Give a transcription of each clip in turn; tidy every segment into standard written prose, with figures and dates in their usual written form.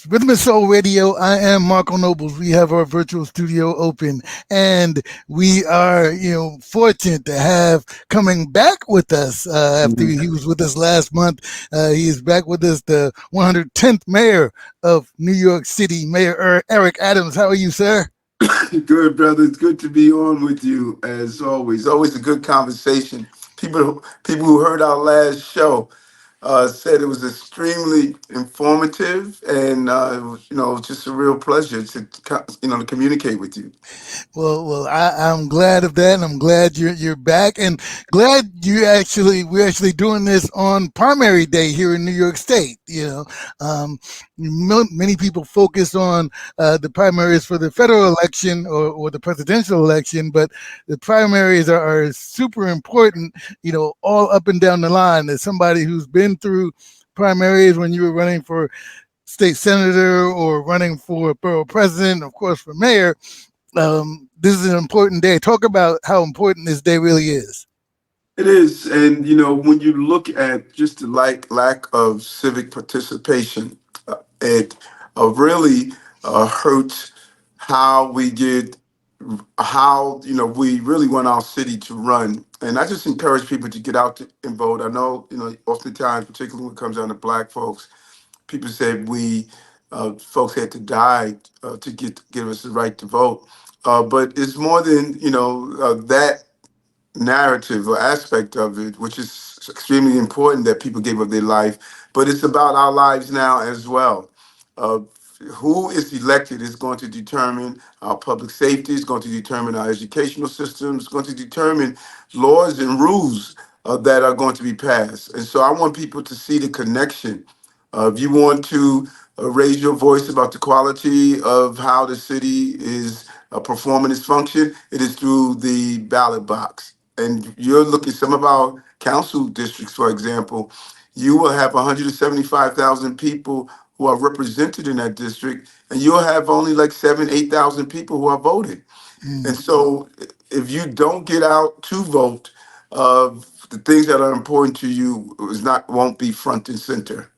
Rhythm Soul Radio. I am Marco Nobles. We have our virtual studio open, and we are, fortunate to have coming back with us after Mhm. he was with us last month. He is back with us, the 110th mayor of New York City, Mayor Eric Adams. How are you, sir? Good, brother. It's good to be on with you as always. Always a good conversation. People who heard our last show said it was extremely informative, and it was just a real pleasure to communicate with you. I'm glad of that, and I'm glad you're back, and glad we're actually doing this on primary day here in New York State. Many people focus on the primaries for the federal election or the presidential election, but the primaries are super important. All up and down the line. As somebody who's been through primaries when you were running for state senator or running for borough president, of course, for mayor, this is an important day. Talk about how important this day really is. It is, and when you look at just the lack of civic participation, it really hurts how we get how we really want our city to run. And I just encourage people to get out and vote. I know oftentimes, particularly when it comes down to Black folks, people say we folks had to die to give us the right to vote. But it's more than that narrative or aspect of it, which is extremely important that people gave up their life, but it's about our lives now as well. Uh, who is elected is going to determine our public safety, is going to determine our educational system, is going to determine laws and rules that are going to be passed. And so I want people to see the connection. If you want to raise your voice about the quality of how the city is performing its function, it is through the ballot box. And you're looking some of our council districts, for example, you will have 175,000 people who are represented in that district, and you'll have only like 8,000 people who are voting. And Mm. so, if you don't get out to vote, the things that are important to you is not won't be front and center.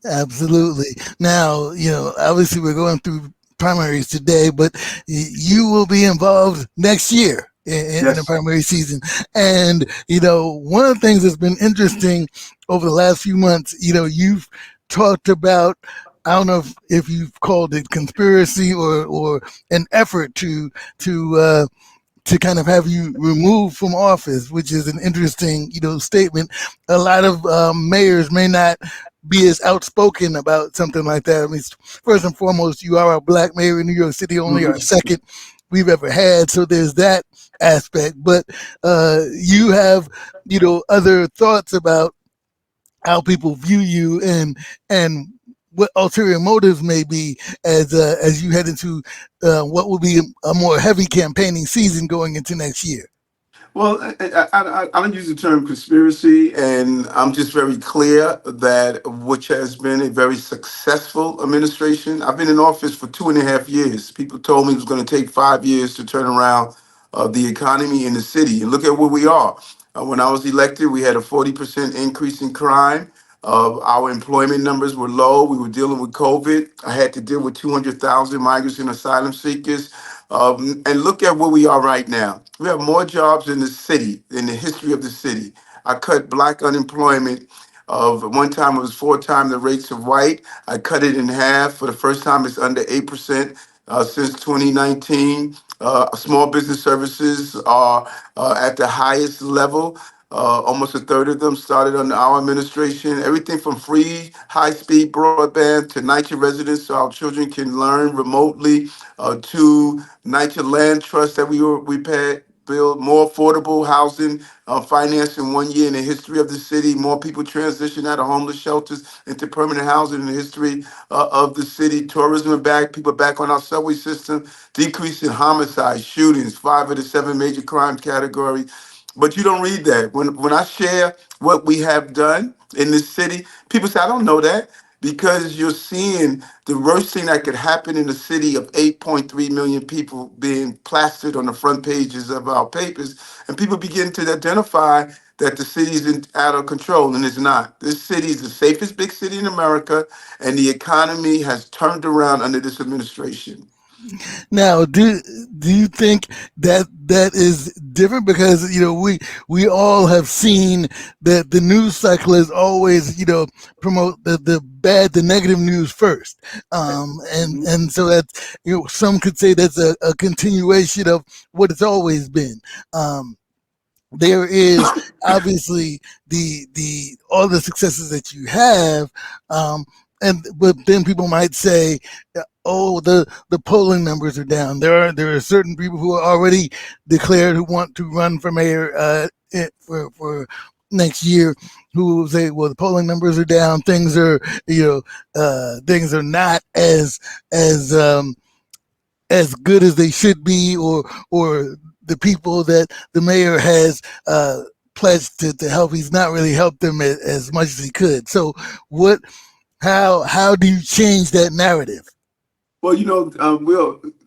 Absolutely. Now, obviously we're going through primaries today, but you will be involved next year in the Yes. primary season. And, one of the things that's been interesting over the last few months, you've talked about, I don't know if you've called it conspiracy or an effort to kind of have you removed from office, which is an interesting, statement. A lot of mayors may not be as outspoken about something like that. I mean, first and foremost, you are a Black mayor in New York City, only our Mhm. second we've ever had. So there's that aspect. But you have, other thoughts about how people view you and what ulterior motives may be as you head into what will be a more heavy campaigning season going into next year. Well, I don't use the term conspiracy, and I'm just very clear that which has been a very successful administration. I've been in office for 2.5 years. People told me it was going to take 5 years to turn around the economy in the city. And look at where we are. When I was elected, we had a 40% increase in crime. Our employment numbers were low. We were dealing with COVID. I had to deal with 200,000 migrants and asylum seekers. And look at where we are right now. We have more jobs in the city, in the history of the city. I cut Black unemployment of one time it was 4 times the rates of white. I cut it in half. For the first time, it's under 8% since 2019. Small business services are at the highest level. Almost a third of them started under our administration. Everything from free high-speed broadband to NYCHA residents so our children can learn remotely, to NYCHA land trust that we paid build more affordable housing finance in 1 year in the history of the city. More people transition out of homeless shelters into permanent housing in the history of the city. Tourism are back, people back on our subway system. Decrease in homicides, shootings, 5 of the 7 major crime categories. But you don't read that. When I share what we have done in this city, people say, I don't know that because you're seeing the worst thing that could happen in a city of 8.3 million people being plastered on the front pages of our papers. And people begin to identify that the city's out of control, and it's not. This city is the safest big city in America, and the economy has turned around under this administration. Now, do you think that that is different? Because we all have seen that the news cycle is always promote the negative news first, Mhm. and so that some could say that's a continuation of what it's always been. Um, there is obviously the all the successes that you have, um, and but then people might say, oh, the polling numbers are down. There are certain people who are already declared who want to run for mayor for next year, who will say, well, the polling numbers are down. Things are not as good as they should be, or the people that the mayor has pledged to help, he's not really helped them as much as he could. So, what? How do you change that narrative? Well,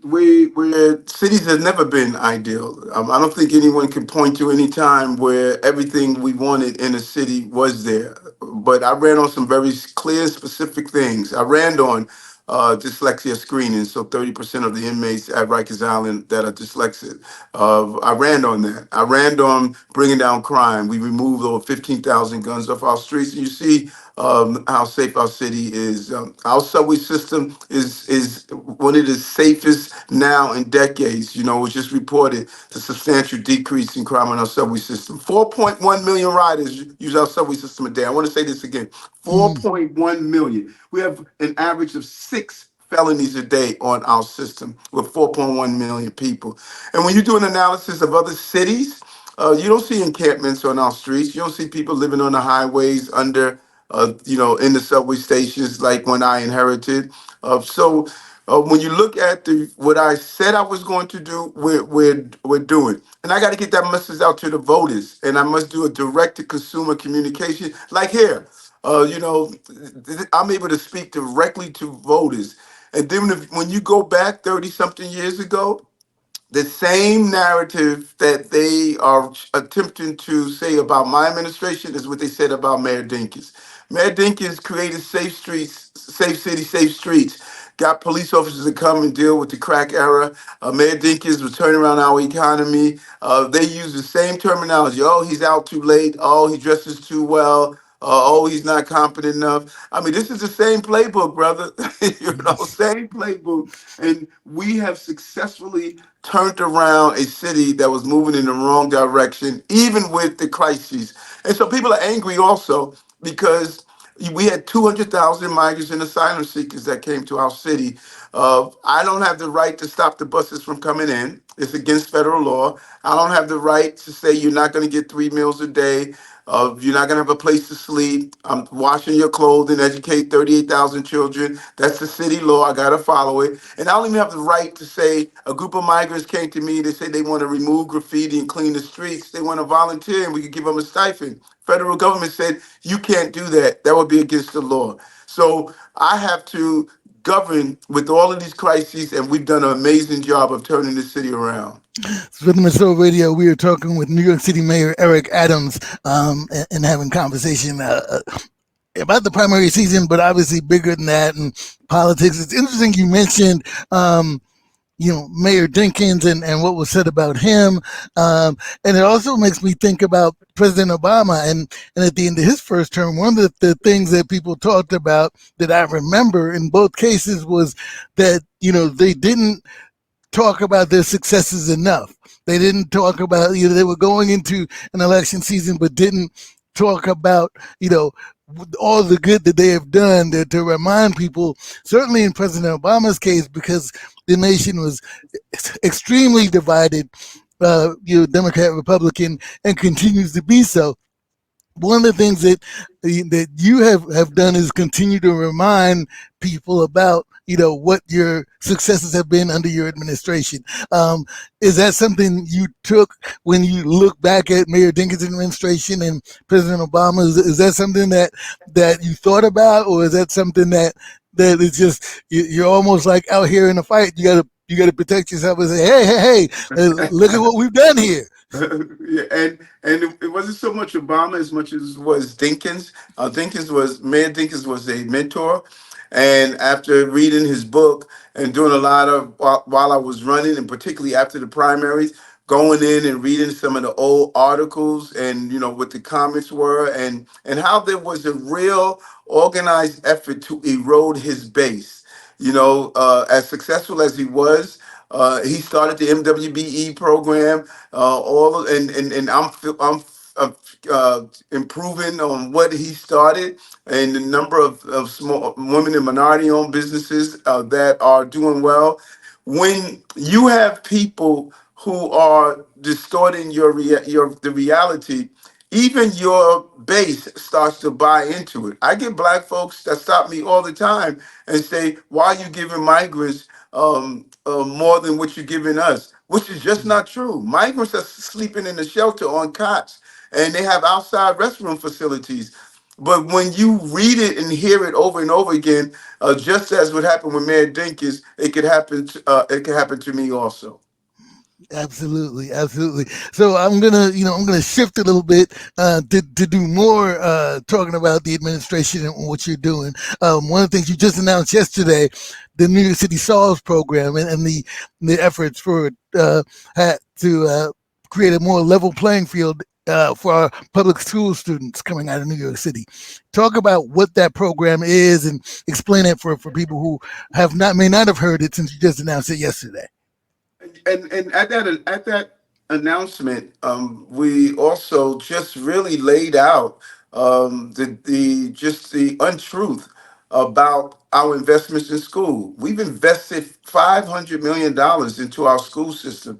where cities have never been ideal. I don't think anyone can point to any time where everything we wanted in a city was there. But I ran on some very clear, specific things. I ran on dyslexia screening, so 30% of the inmates at Rikers Island that are dyslexic. I ran on that. I ran on bringing down crime. We removed over 15,000 guns off our streets. And you see how safe our city is. Our subway system is one of the safest now in decades. It was just reported the substantial decrease in crime on our subway system. 4.1 million riders use our subway system a day. I want to say this again. Mm. 4.1 million. We have an average of 6 felonies a day on our system with 4.1 million people. And when you do an analysis of other cities, you don't see encampments on our streets. You don't see people living on the highways in the subway stations like when I inherited. When you look at what I said I was going to do, we're doing. And I got to get that message out to the voters. And I must do a direct to consumer communication. Like here, I'm able to speak directly to voters. And then when you go back 30 something years ago, the same narrative that they are attempting to say about my administration is what they said about Mayor Dinkins. Mayor Dinkins created safe streets, safe city, safe streets, got police officers to come and deal with the crack era. Mayor Dinkins was turning around our economy. They use the same terminology. Oh, he's out too late. Oh, he dresses too well. Oh, he's not competent enough. I mean, this is the same playbook, brother. Same playbook. And we have successfully turned around a city that was moving in the wrong direction, even with the crises. And so people are angry also because we had 200,000 migrants and asylum seekers that came to our city. I don't have the right to stop the buses from coming in. It's against federal law. I don't have the right to say you're not going to get 3 meals a day. You're not going to have a place to sleep. I'm washing your clothes and educate 38,000 children. That's the city law. I got to follow it. And I don't even have the right to say a group of migrants came to me. They say they want to remove graffiti and clean the streets. They want to volunteer and we could give them a stipend. Federal government said, you can't do that. That would be against the law. So I have to govern with all of these crises, and we've done an amazing job of turning the city around. Rhythm Soul Radio. We are talking with New York City Mayor Eric Adams, and having conversation about the primary season, but obviously bigger than that, and politics. It's interesting you mentioned Mayor Dinkins and what was said about him. And it also makes me think about President Obama. And at the end of his first term, one of the things that people talked about that I remember in both cases was that, they didn't talk about their successes enough. They didn't talk about, they were going into an election season, but didn't talk about, all the good that they have done to remind people, certainly in President Obama's case, because the nation was extremely divided, Democrat, Republican, and continues to be so. One of the things that you have done is continue to remind people about what your successes have been under your administration. Is that something you took when you look back at Mayor Dinkins' administration and President Obama? Is that something that you thought about, or is that something that is just you're almost like out here in a fight? You gotta protect yourself and say, hey, look at what we've done here. Yeah, and it wasn't so much Obama as much as it was Dinkins. Mayor Dinkins was a mentor, and after reading his book and doing a lot of while I was running, and particularly after the primaries, going in and reading some of the old articles and what the comments were and how there was a real organized effort to erode his base. As successful as he was, he started the MWBE program. And I'm improving on what he started, and the number of small women and minority-owned businesses that are doing well. When you have people who are distorting the reality, even your base starts to buy into it. I get black folks that stop me all the time and say, "Why are you giving migrants more than what you're giving us?" Which is just not true. Migrants are sleeping in the shelter on cots, and they have outside restroom facilities. But when you read it and hear it over and over again, just as what happened with Mayor Dinkins, it could happen. It could happen to me also. Absolutely, absolutely. So I'm gonna shift a little bit to do more talking about the administration and what you're doing. One of the things you just announced yesterday, the New York City Solves program and the efforts for to create a more level playing field for our public school students coming out of New York City. Talk about what that program is and explain it for people who have not may not have heard it since you just announced it yesterday. And at that announcement, we also just really laid out the untruth about our investments in school. We've invested $500 million into our school system.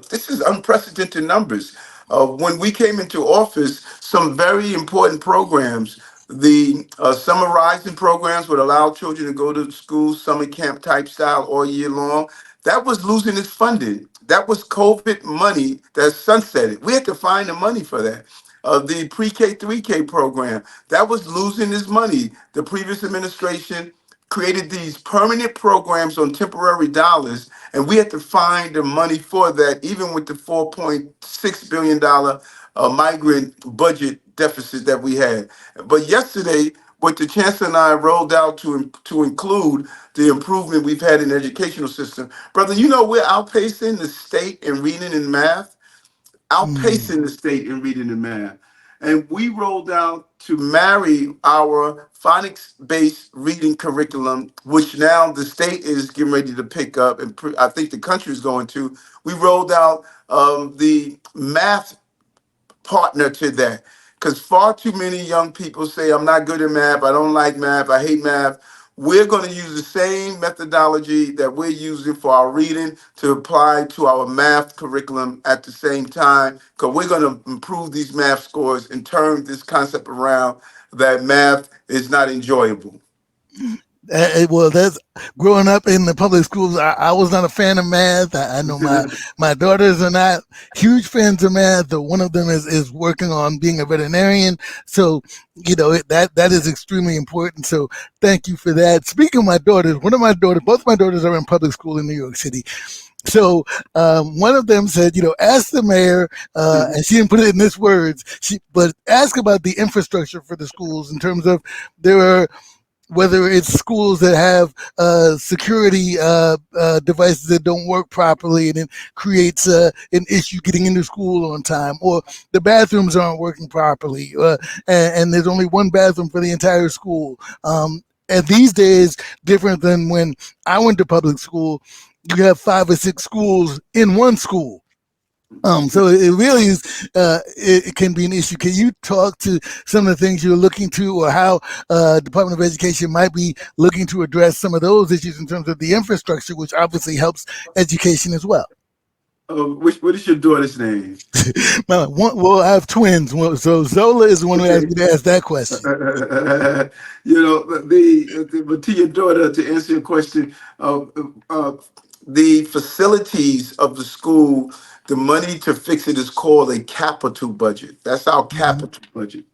This is unprecedented numbers. When we came into office, some very important programs. The summer rising programs would allow children to go to school, summer camp type style all year long. That was losing its funding. That was COVID money that sunsetted. We had to find the money for that. The pre-K 3K program, that was losing its money. The previous administration created these permanent programs on temporary dollars, and we had to find the money for that, even with the $4.6 billion migrant budget deficit that we had. But yesterday, what the chancellor and I rolled out to include the improvement we've had in the educational system, brother. We're outpacing the state in reading and math, Mm. outpacing the state in reading and math. And we rolled out to marry our phonics-based reading curriculum, which now the state is getting ready to pick up, and I think the country is going to. We rolled out the math partner to that, because far too many young people say, "I'm not good at math, I don't like math, I hate math." We're going to use the same methodology that we're using for our reading to apply to our math curriculum at the same time, because we're going to improve these math scores and turn this concept around that math is not enjoyable. Well, that's growing up in the public schools. I was not a fan of math. I know my daughters are not huge fans of math. Though one of them is working on being a veterinarian. So that is extremely important. So thank you for that. Speaking of my daughters, both my daughters are in public school in New York City. So one of them said, ask the mayor, and she didn't put it in this words. But ask about the infrastructure for the schools in terms of there are whether it's schools that have security devices that don't work properly and it creates an issue getting into school on time, or the bathrooms aren't working properly, and there's only one bathroom for the entire school. And these days, different than when I went to public school, you have 5 or 6 schools in one school. So it really is. It can be an issue. Can you talk to some of the things you're looking to, or how Department of Education might be looking to address some of those issues in terms of the infrastructure, which obviously helps education as well? What is your daughter's name? Well, I have twins, so Zola is the one who asked Okay. me to ask that question. But to your daughter, to answer your question, uh, the facilities of the school, the money to fix it is called a capital budget. That's our Mhm. capital budget.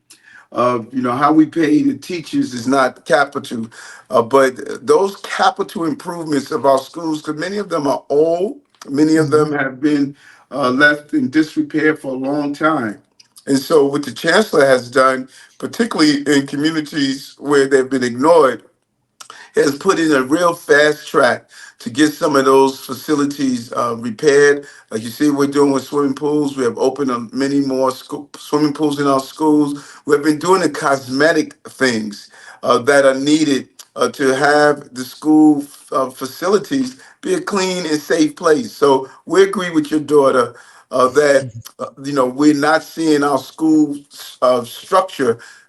How we pay the teachers is not capital, but those capital improvements of our schools, because many of them are old, many of them Mhm. have been left in disrepair for a long time. And so, what the chancellor has done, particularly in communities where they've been ignored, has put in a real fast track to get some of those facilities repaired. Like you see, we're doing with swimming pools. We have opened many more swimming pools in our schools. We've been doing the cosmetic things that are needed to have the school facilities be a clean and safe place. So we agree with your daughter that we're not seeing our school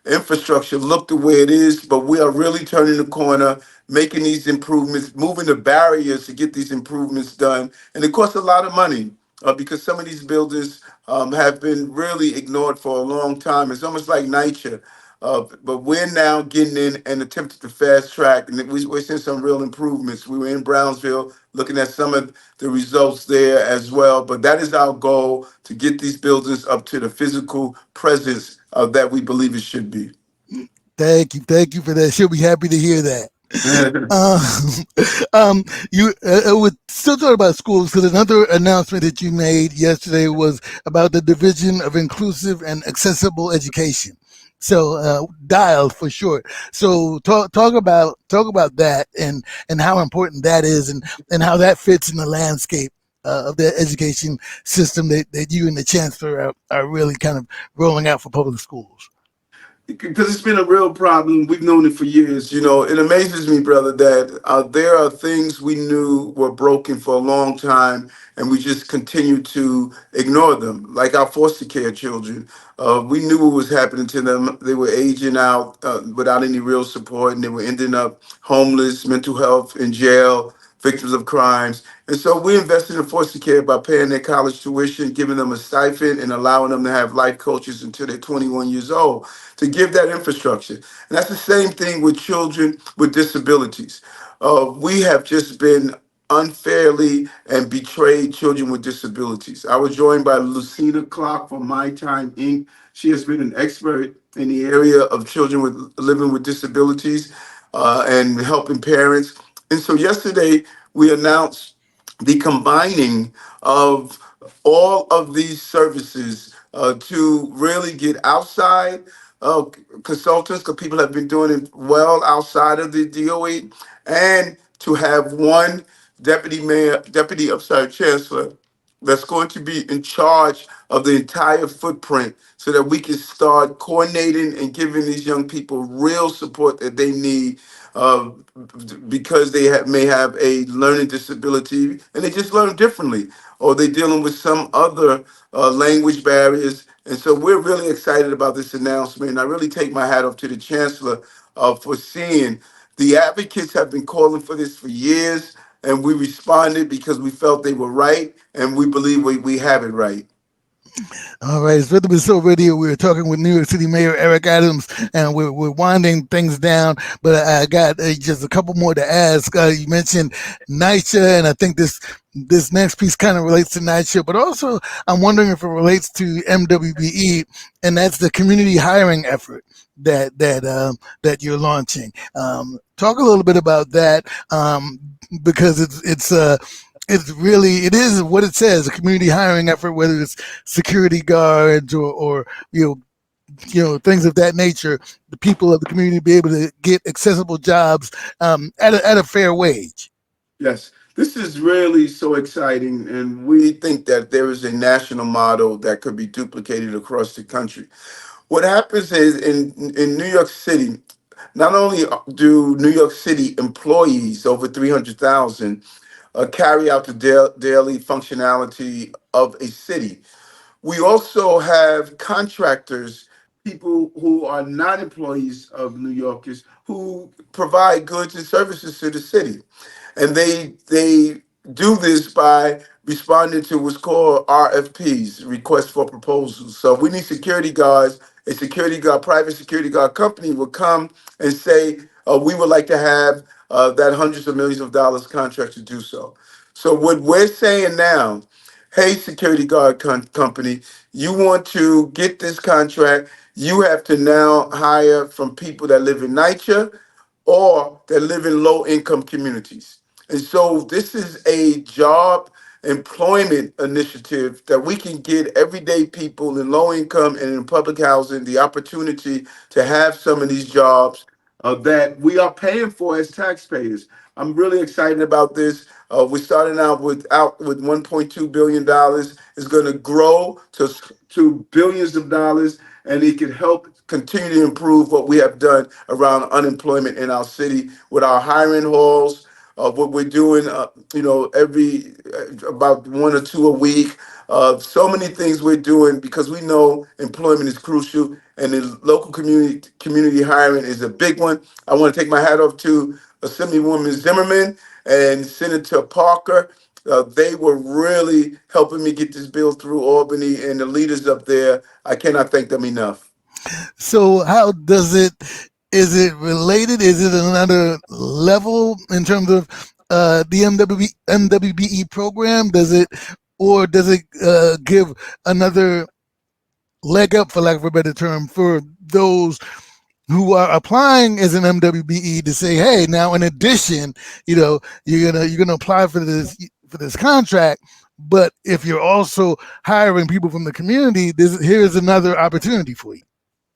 infrastructure look the way it is, but we are really turning the corner, making these improvements, moving the barriers to get these improvements done. And it costs a lot of money because some of these buildings have been really ignored for a long time. It's almost like nature. But we're now getting in and attempting to fast track, and we're seeing some real improvements. We were in Brownsville looking at some of the results there as well. But that is our goal, to get these buildings up to the physical presence that we believe it should be. Thank you for that. She'll be happy to hear that. Um, you we're still talking about schools because another announcement that you made yesterday was about the Division of Inclusive and Accessible Education. So dial for short. So talk about that and how important that is and how that fits in the landscape of the education system that you and the chancellor are really kind of rolling out for public schools. Because it's been a real problem. We've known it for years. It amazes me, brother, that there are things we knew were broken for a long time, and we just continue to ignore them. Like our foster care children, we knew what was happening to them. They were aging out without any real support, and they were ending up homeless, mental health, in jail, victims of crimes. And so we invested in foster care by paying their college tuition, giving them a stipend, and allowing them to have life coaches until they're 21 years old, to give that infrastructure. And that's the same thing with children with disabilities. We have just been unfairly and betrayed children with disabilities. I was joined by Lucina Clark from My Time Inc. She has been an expert in the area of children with living with disabilities and helping parents. And so yesterday we announced the combining of all of these services to really get outside consultants, because people have been doing it well outside of the DOE, and to have one chancellor that's going to be in charge of the entire footprint so that we can start coordinating and giving these young people real support that they need uh, because may have a learning disability and they just learn differently, or they're dealing with some other language barriers. And so we're really excited about this announcement. And I really take my hat off to the chancellor for seeing the advocates have been calling for this for years, and we responded because we felt they were right, and we believe we have it right. All right, it's Rhythm is So Radio. We're talking with New York City Mayor Eric Adams, and we're winding things down. But I got just a couple more to ask. You mentioned NYCHA, and I think this next piece kind of relates to NYCHA, but also I'm wondering if it relates to MWBE, and that's the community hiring effort that you're launching. Talk a little bit about that because it's really it is what it says, a community hiring effort, whether it's security guards or things of that nature. The people of the community be able to get accessible jobs at a fair wage. Yes, this is really so exciting, and we think that there is a national model that could be duplicated across the country. What happens is in New York City, not only do New York City employees, over 300,000, carry out the daily functionality of a city, we also have contractors, people who are not employees of New Yorkers, who provide goods and services to the city. And they do this by responding to what's called RFPs, requests for proposals. So if we need security guards, a security guard, private security guard company will come and say, we would like to have that hundreds of millions of dollars contract to do so. So what we're saying now, hey, security guard company, you want to get this contract, you have to now hire from people that live in NYCHA or that live in low income communities. And so this is a job employment initiative that we can get everyday people in low income and in public housing the opportunity to have some of these jobs that we are paying for as taxpayers. I'm really excited about this. We're starting out with $1.2 billion. It's going to grow to billions of dollars, and it can help continue to improve what we have done around unemployment in our city with our hiring halls. What we're doing, every about one or two a week. So many things we're doing because we know employment is crucial, and the local community hiring is a big one. I want to take my hat off to Assemblywoman Zimmerman and Senator Parker. They were really helping me get this bill through Albany, and the leaders up there. I cannot thank them enough. So how does it? Is it related? Is it another level in terms of the MWBE program? Does it, or does it give another leg up, for lack of a better term, for those who are applying as an MWBE to say, hey, now in addition, you're gonna apply for this contract, but if you're also hiring people from the community, here's another opportunity for you.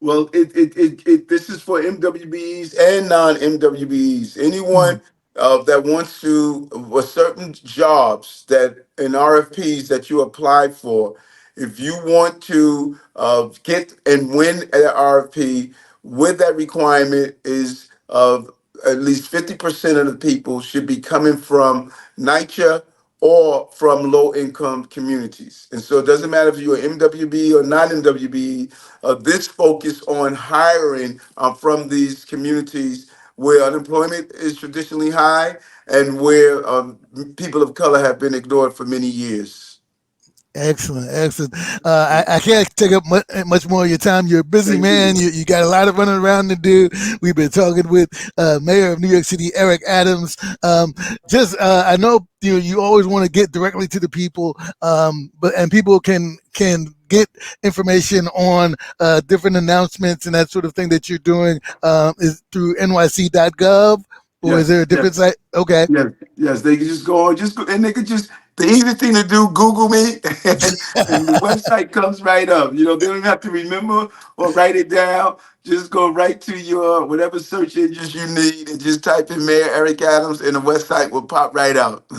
Well, this is for MWBs and non-MWBs. Mm. Anyone that wants to, with certain jobs that in RFPs that you apply for, if you want to get and win an RFP, with that requirement is of at least 50% of the people should be coming from NYCHA or from low income communities. And so it doesn't matter if you're MWB or non MWB, this focus on hiring from these communities where unemployment is traditionally high and where people of color have been ignored for many years. Excellent, excellent. I can't take up much more of your time. You're a busy Thank man. you. You got a lot of running around to do. We've been talking with Mayor of New York City, Eric Adams. I know you always want to get directly to the people, and people can get information on different announcements and that sort of thing that you're doing is through nyc.gov, or is there Yes, a different yes. site? Okay. Yes, yes, they can just go on, just go, and they could just the easy thing to do, Google me, and the website comes right up. They don't even have to remember or write it down. Just go right to your whatever search engines you need and just type in Mayor Eric Adams, and the website will pop right up.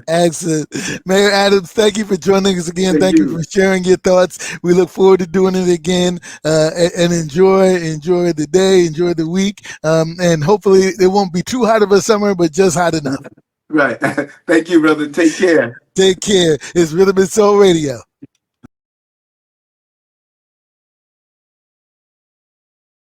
Excellent. Mayor Adams, thank you for joining us again. Thank Thank you for you. sharing your thoughts. We look forward to doing it again, and enjoy the day, enjoy the week, and hopefully it won't be too hot of a summer, but just hot enough. Right. Thank you, brother. Take care. Take care. It's Rhythm and Soul Radio.